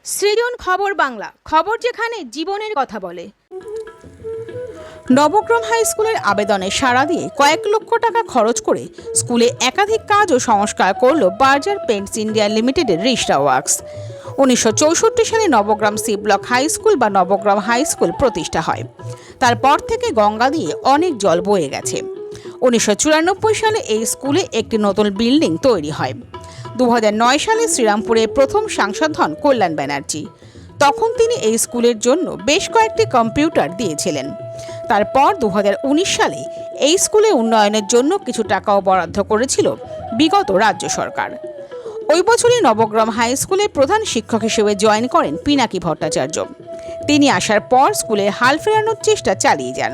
সৃজন খবর বাংলা, খবর যেখানে জীবনের কথা বলে। নবগ্রাম হাই স্কুলের আবেদনে সাড়া দিয়ে কয়েক লক্ষ টাকা খরচ করে স্কুলে একাধিক কাজ ও সংস্কার করল বার্জার পেন্টস ইন্ডিয়া লিমিটেডের রিশরা ওয়ার্কস। 1964 সালে Nabagram C block high school বা নবগ্রাম হাই স্কুল প্রতিষ্ঠা হয়। তারপর থেকে গঙ্গা দিয়ে অনেক জল বয়ে গেছে। 1994 সালে এই স্কুলে একটি নতুন বিল্ডিং তৈরি হয়। 2009 সালে শ্রীরামপুরের প্রথম সাংসদ হন কল্যাণ ব্যানার্জি। তখন তিনি এই স্কুলের জন্য বেশ কয়েকটি কম্পিউটার দিয়েছিলেন। তারপর 2019 সালে এই স্কুলে উন্নয়নের জন্য কিছু টাকাও বরাদ্দ করেছিল বিগত রাজ্য সরকার। ওই বছরই নবগ্রাম হাই স্কুলের প্রধান শিক্ষক হিসেবে জয়েন করেন পিনাকি ভট্টাচার্য। তিনি আসার পর স্কুলে হাল ফেরানোর চেষ্টা চালিয়ে যান।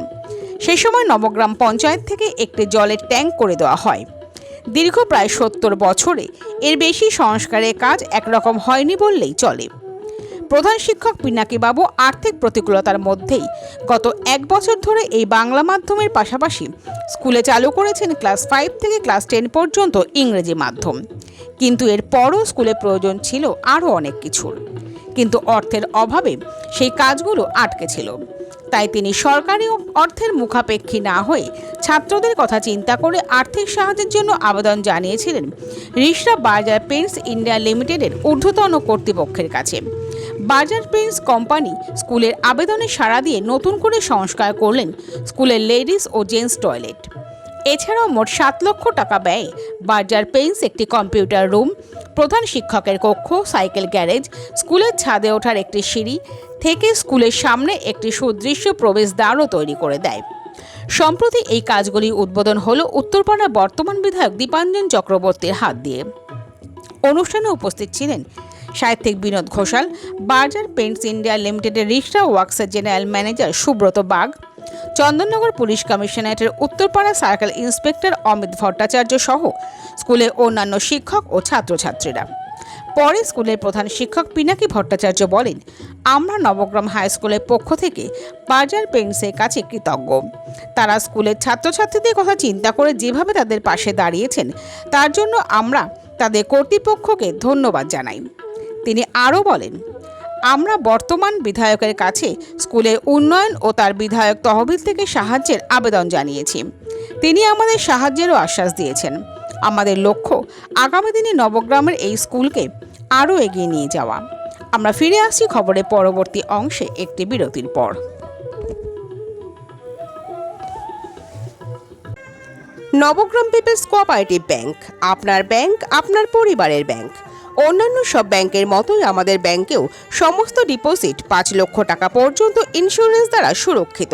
সেই সময় নবগ্রাম পঞ্চায়েত থেকে একটি জলের ট্যাঙ্ক করে দেওয়া হয়। দীর্ঘ প্রায় 70 বছরে এর বেশি সংস্কারের কাজ একরকম হয়নি বললেই চলে। প্রধান শিক্ষক পিনাকি বাবু আর্থিক প্রতিকূলতার মধ্যেই গত 1 বছর ধরে এই বাংলা মাধ্যমের পাশাপাশি স্কুলে চালু করেছেন ক্লাস 5 থেকে ক্লাস 10 পর্যন্ত ইংরেজি মাধ্যম। কিন্তু এর পরও স্কুলে প্রয়োজন ছিল আরও অনেক কিছুর, কিন্তু অর্থের অভাবে সেই কাজগুলো আটকে ছিল। তাই তিনি সরকারি অর্থের মুখাপেক্ষী না হয়ে ছাত্রদের কথা চিন্তা করে আর্থিক সাহায্যের জন্য আবেদন জানিয়েছিলেন রিশরা বার্জার পেন্টস ইন্ডিয়া লিমিটেডের ঊর্ধ্বতন কর্তৃপক্ষের কাছে। বার্জার পেন্টস কোম্পানি স্কুলের আবেদনে সাড়া দিয়ে নতুন করে সংস্কার করলেন স্কুলের লেডিস ও জেন্টস টয়লেট। এছাড়াও মোট 7 লক্ষ টাকা ব্যয়ে বার্জার পেন্টস একটি কম্পিউটার রুম, প্রধান শিক্ষকের কক্ষ, সাইকেল গ্যারেজ, স্কুলের ছাদে ওঠার একটি সিঁড়ি থেকে স্কুলের সামনে একটি সুদৃশ্য প্রবেশদ্বারও তৈরি করে দেয়। সম্প্রতি এই কাজগুলি উদ্বোধন হলো উত্তরপাড়া বর্তমান বিধায়ক দীপাঞ্জন চক্রবর্তীর হাত দিয়ে। অনুষ্ঠানে উপস্থিত ছিলেন সাহিত্যিক Binod Ghoshal, Berger Paints India লিমিটেডের রিশরা ওয়ার্কসের general manager Subrata Bag, Chandannagar police কমিশনারেটের উত্তরপাড়া সার্কেল ইন্সপেক্টর অমিত ভট্টাচার্য সহ স্কুলের অন্যান্য শিক্ষক ও ছাত্রছাত্রীরা। পরে স্কুলের প্রধান শিক্ষক পিনাকি ভট্টাচার্য বলেন, আমরা নবগ্রাম হাই স্কুলের পক্ষ থেকে বার্জার পেন্টসের কাছে কৃতজ্ঞ। তারা স্কুলের ছাত্রছাত্রীদের কথা চিন্তা করে যেভাবে তাদের পাশে দাঁড়িয়েছেন তার জন্য আমরা তাদের কর্তৃপক্ষকে ধন্যবাদ জানাই। তিনি আরও বলেন, আমরা বর্তমান বিধায়কের কাছে স্কুলের উন্নয়ন ও তার বিধায়ক তহবিল থেকে সাহায্যের আবেদন জানিয়েছি। তিনি আমাদের সাহায্যেরও আশ্বাস দিয়েছেন। আমাদের লক্ষ্য আগামী দিনে নবগ্রামের এই স্কুলকে আরও এগিয়ে নিয়ে যাওয়া। আমরা ফিরে আসছি খবরের পরবর্তী অংশে একটি বিরতির পর। নবগ্রাম পিপলস কোঅপারেটিভ ব্যাংক, আপনার ব্যাংক আপনার পরিবারের ব্যাংক। অন্যান্য সব ব্যাংকের মতোই আমাদের ব্যাংকেও সমস্ত ডিপোজিট 5 লক্ষ টাকা পর্যন্ত ইন্স্যুরেন্স দ্বারা সুরক্ষিত।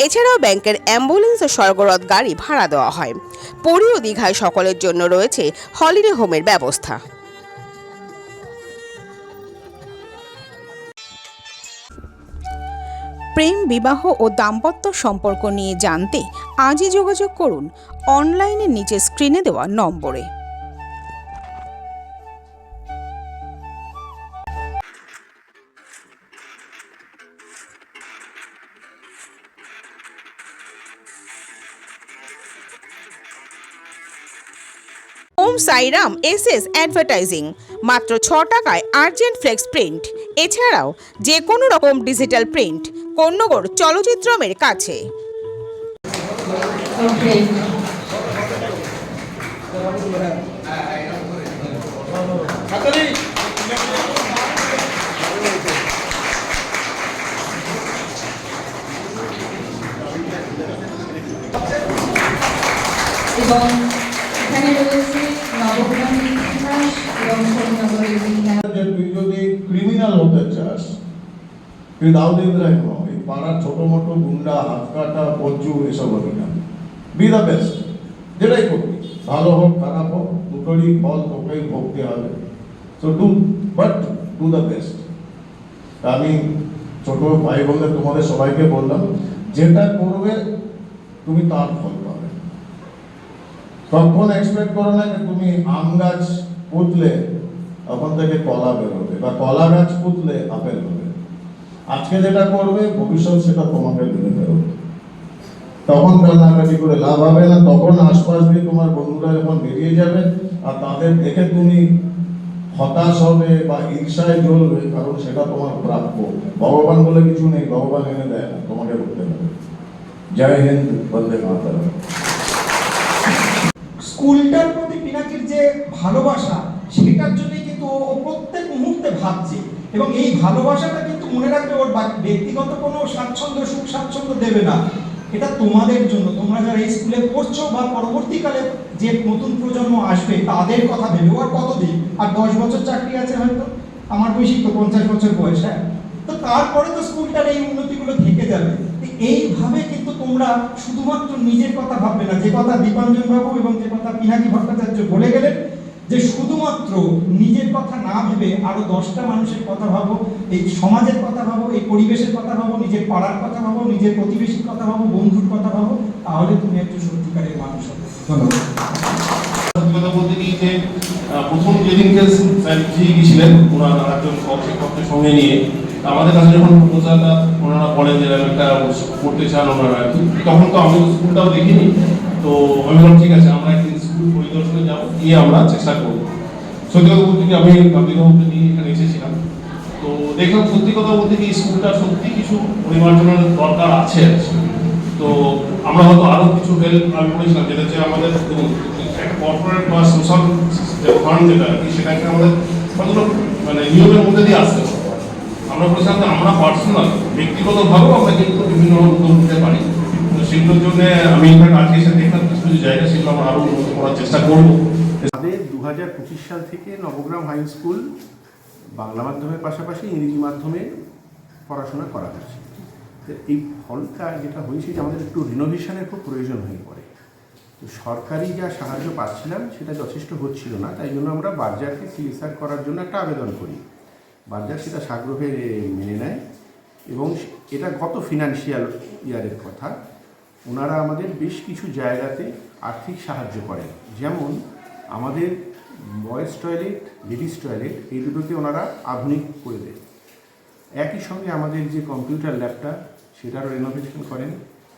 এছাড়াও ব্যাংকের অ্যাম্বুলেন্স ও স্বর্গরথ গাড়ি ভাড়া দেওয়া হয়। পুরী ও দীঘায় সকলের জন্য রয়েছে হলিডে হোমের ব্যবস্থা। প্রেম, বিবাহ ও দাম্পত্য সম্পর্ক নিয়ে জানতে আজই যোগাযোগ করুন অনলাইনে নিচে স্ক্রিনে দেওয়া নম্বরে। ওম সাইরাম এসএস অ্যাডভার্টাইজিং, মাত্র 6 টাকায় আর্জেন্ট ফ্লেক্স প্রিন্ট। এছাড়াও যে কোনো রকম ডিজিটাল প্রিন্ট কোন্নগর চলচ্চিত্রমের কাছে। এবং এখানে রয়েছে নবগ্রামের ইতিহাস এবং শহীদনগরের ইতিহাস। তুই যদি ক্রিমিনাল হতে চাস, তুই দাউদ ইব্রাহিম হও, এই পাড়ার ছোট মোটো গুন্ডা, হাত কাটা, পজ্জু এসব হবি না। বি দ্য বেস্ট, যেটাই করবি, ভালো হোক খারাপ হোক, দুটোরই ফল তোকেই ভোগতে হবে। So but do the best. আমি ছোট ভাই বোনদের তোমাদের সবাইকে বললাম, যেটা করবে তুমি তার ফল পাবে। তখন এক্সপেক্ট করো না যে তুমি আম গাছ পুঁতলে তখন থেকে কলা বেরোবে, বা কলা গাছ পুঁতলে আপেল হবে। আজকে যেটা করবে ভবিষ্যৎ সেটা তোমাকে দিতে বেরোবে। তখন কান্নাকাটি করে লাভ হবে না। তখন আশপাশ দিয়ে তোমার বন্ধুরা যখন বেরিয়ে যাবে আর তাদের দেখে তুমি হতাশ হবে বা ঈর্ষায় জ্বলবে, কারণ সেটা তোমার প্রাপ্য। ভগবান বলে কিছু নেই, ভগবান এনে দেয় না, তোমাকে করতে হবে। জয় হিন্দ, বন্দে মাতরম। স্কুলটার প্রতি পিনাকির যে ভালোবাসা, সেটার জন্যই কিন্তু ও প্রত্যেক মুহূর্তে ভাবছে, এবং এই ভালোবাসাটা কিন্তু মনে রাখবে ওর ব্যক্তিগত কোনো স্বাচ্ছন্দ্য, সুখ স্বাচ্ছন্দ্য দেবে না। এটা তোমাদের জন্য, তোমরা যারা এই স্কুলে পড়ছো বা পরবর্তীকালে যে নতুন প্রজন্ম আসবে তাদের কথা ভেবে। ওর কতদিন আর 10 বছর চাকরি আছে হয়তো, আমার বয়সী তো 50 বছর বয়স, হ্যাঁ, তো তারপরে তো স্কুলটার এই উন্নতিগুলো থেকে যাবে। এইভাবে কিন্তু তোমরা শুধুমাত্র নিজের কথা ভাববে না, যে কথা দীপাঞ্জন বাবু এবং যে কথা পিনাকি ভট্টাচার্য বলে গেলেন, যে শুধুমাত্র নিজের কথা না ভেবে আরো 10টা মানুষের কথা ভাবো, এই সমাজের কথা ভাবো, এই পরিবেশের কথা ভাবো, নিজের পাড়ার কথা ভাবো, নিজের প্রতিবেশীর কথা ভাবো, বন্ধুর কথা ভাবো, তাহলে তুমি একটু সত্যিকারের মানুষ হবে। ধন্যবাদ। কথা বলতে কি যে প্রথম যেদিনকে স্যার গিয়েছিলেন ওনার একজন শিক্ষককে সঙ্গে নিয়ে আমাদের কাছে যখন প্রপোজালটা ওনারা বলেন যে একটা করতে চান ওনারা আর কি, তখন তো আমি স্কুলটাও দেখিনি, তো আমি বললাম ঠিক আছে আমরা একদিন স্কুল পরিদর্শনে যাবো, গিয়ে আমরা চেষ্টা করবো। সত্যি কথা বলতে কি আমি গান্ধীবাবুকে নিয়ে এখানে এসেছিলাম, তো দেখলাম সত্যি কথা বলতে কি স্কুলটা সত্যি কিছু পরিমার্জনের দরকার আছে। তো আমরা হয়তো আরও কিছু হেল্প আমি করেছিলাম, যেটা যে আমাদের একটা কর্পোরেট বা সোশ্যাল ফান্ড যেটা আর কি, সেটাকে আমাদের কতগুলো মানে নিয়মের মধ্যে দিয়ে আসতে হবে। আমরা বলেছিলাম যে আমরা পার্সোনাল ব্যক্তিগতভাবেও আমরা কিন্তু বিভিন্ন উদ্যোগ নিতে পারি, তো সেগুলোর জন্য আমি এখানে আজকে এসে দেখলাম কিছু কিছু জায়গা, সেগুলো আমরা আরও উন্নত করার চেষ্টা করবো। আমাদের 2025 সাল থেকে নবগ্রাম হাই স্কুল বাংলা মাধ্যমের পাশাপাশি ইংরেজি মাধ্যমে পড়াশোনা করা হচ্ছে। তো এই ফলটা যেটা হয়েছে যে আমাদের একটু রিনোভেশনের খুব প্রয়োজন হয়ে পড়ে। তো সরকারি যা সাহায্য পাচ্ছিলাম সেটা যথেষ্ট হচ্ছিল না, তাই জন্য আমরা বার্জারকে CSR করার জন্য একটা আবেদন করি। বার্জার সেটা সাগ্রহে মেনে নেয়, এবং এটা গত ফিনান্সিয়াল ইয়ারের কথা। ওনারা আমাদের বেশ কিছু জায়গাতে আর্থিক সাহায্য করেন, যেমন আমাদের বয়েজ টয়লেট, লেডিস টয়লেট, এই দুটোকে ওনারা আধুনিক করে দেন। একই সঙ্গে আমাদের যে কম্পিউটার ল্যাবটা সেটারও রেনোভেশন করেন,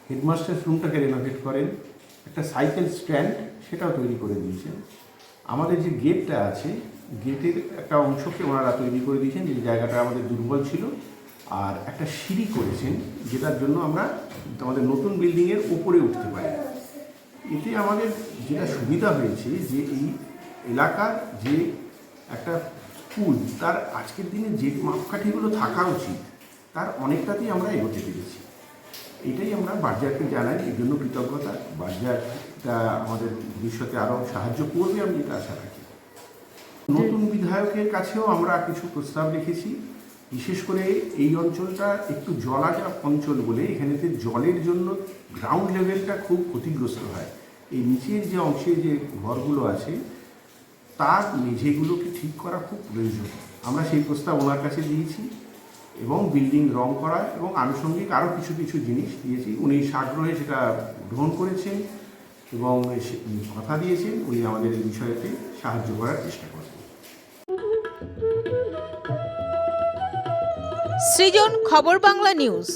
হেডমাস্টার্স রুমটাকে রেনোভেট করেন, একটা সাইকেল স্ট্যান্ড সেটাও তৈরি করে দিয়েছেন। আমাদের যে গেটটা আছে, গেটের একটা অংশকে ওনারা তৈরি করে দিয়েছেন, যে জায়গাটা আমাদের দুর্বল ছিল, আর একটা সিঁড়ি করেছেন, যেটার জন্য আমরা আমাদের নতুন বিল্ডিংয়ের ওপরে উঠতে পারি। এতে আমাদের যেটা সুবিধা হয়েছে যে এই এলাকার যে একটা স্কুল, তার আজকের দিনে যে মাপকাঠিগুলো থাকা উচিত তার অনেকটাতেই আমরা এগোতে পেরেছি। এটাই আমরা বার্জারকে জানাই, এই জন্য কৃতজ্ঞতা। বার্জারটা আমাদের ভবিষ্যতে আরও সাহায্য করবে, আমি এটা আশা রাখি। নতুন বিধায়কের কাছেও আমরা কিছু প্রস্তাব রেখেছি। বিশেষ করে এই অঞ্চলটা একটু জলাজা অঞ্চল বলে এখানেতে জলের জন্য গ্রাউন্ড লেভেলটা খুব ক্ষতিগ্রস্ত হয়। এই নিচের যে অংশে যে ঘরগুলো আছে তার মেঝেগুলোকে ঠিক করা খুব প্রয়োজন। আমরা সেই প্রস্তাব ওনার কাছে দিয়েছি, এবং বিল্ডিং রং করা এবং আনুষঙ্গিক আরও কিছু কিছু জিনিস দিয়েছি। উনি সাগ্রহে সেটা গ্রহণ করেছেন এবং কথা দিয়েছেন উনি আমাদের এই বিষয়তে সাহায্য করার চেষ্টা করবেন। সৃজন, খবর বাংলা নিউজ।